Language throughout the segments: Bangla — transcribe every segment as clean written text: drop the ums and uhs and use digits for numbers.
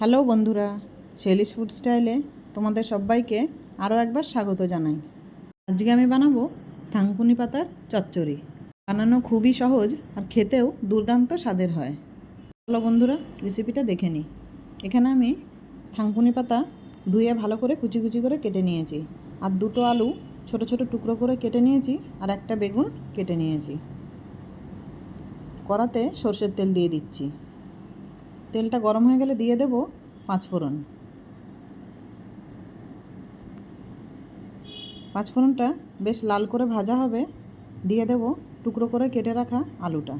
হ্যালো বন্ধুরা, শেলিস ফুড স্টাইলে তোমাদের সবাইকে আরও একবার স্বাগত জানাই। আজকে আমি বানাবো থানকুনি পাতার চচ্চড়ি। বানানো খুবই সহজ আর খেতেও দুর্দান্ত স্বাদের হয়। চলো বন্ধুরা, রেসিপিটা দেখে নিই। এখানে আমি থানকুনি পাতা ধুয়ে ভালো করে কুচি কুচি করে কেটে নিয়েছি, আর দুটো আলু ছোট ছোট টুকরো করে কেটে নিয়েছি, আর একটা বেগুন কেটে নিয়েছি। কড়াতে সরষের তেল দিয়ে দিচ্ছি। তেলটা গরম হয়ে গেলে দিয়ে দেব পাঁচফোড়ন। পাঁচফোড়নটা বেশ লাল করে ভাজা হবে, দিয়ে দেব টুকরো করে কেটে রাখা আলুটা।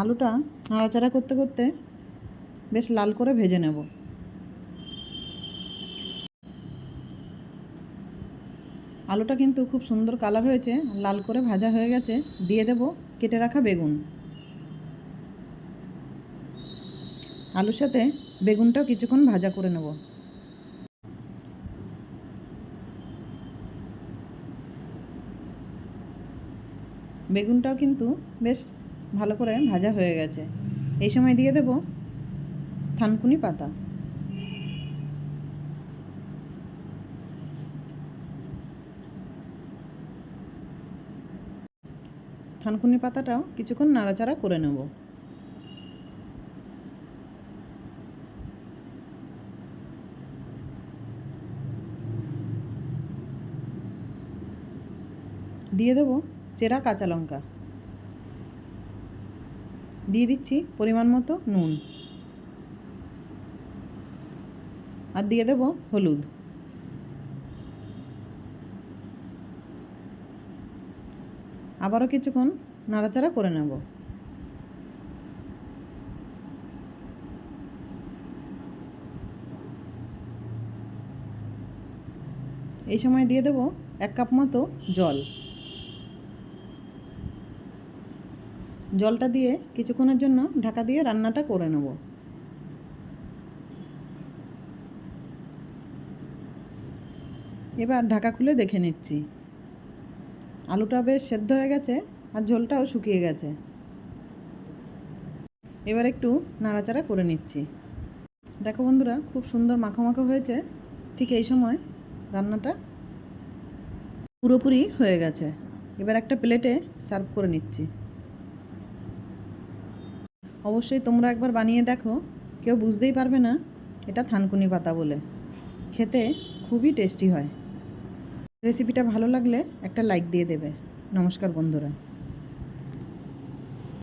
আলুটা নাড়াচাড়া করতে করতে বেশ লাল করে ভেজে নেব। আলুটা কিন্তু খুব সুন্দর কালার হয়েছে, লাল করে ভাজা হয়ে গেছে। দিয়ে দেব কেটে রাখা বেগুন। আলুর সাথে বেগুনটাও কিছুক্ষণ ভাজা করে নেব। বেগুনটাও কিন্তু বেশ ভালো করে ভাজা হয়ে গেছে। এই সময় দিয়ে দেব থানকুনি পাতা। থানকুনি পাতাটাও কিছুক্ষণ নাড়াচাড়া করে নেব। দিয়ে দেব চেরা কাঁচা লঙ্কা। দিয়ে দিচ্ছি পরিমাণ মতো নুন, আর দিয়ে দেব হলুদ। আবারও কিছুক্ষণ নাড়াচাড়া করে নেব। এই সময় দিয়ে দেব 1 কাপ মতো জল। জলটা দিয়ে কিছুক্ষণের জন্য ঢাকা দিয়ে রান্নাটা করে নেব। এবার ঢাকা খুলে দেখে নিচ্ছি। আলুটা বেশ সেদ্ধ হয়ে গেছে, আর ঝোলটাও শুকিয়ে গেছে। এবার একটু নাড়াচাড়া করে নিচ্ছি। দেখো বন্ধুরা, খুব সুন্দর মাখো মাখো হয়েছে। ঠিক এই সময় রান্নাটা পুরোপুরি হয়ে গেছে। এবার একটা প্লেটে সার্ভ করে নিচ্ছি। অবশ্যই তোমরা একবার বানিয়ে দেখো, কেউ বুঝতেই পারবে না এটা থানকুনি পাতা বলে। খেতে খুবই টেস্টি হয়। রেসিপিটা ভালো লাগলে একটা লাইক দিয়ে দেবে। নমস্কার বন্ধুরা।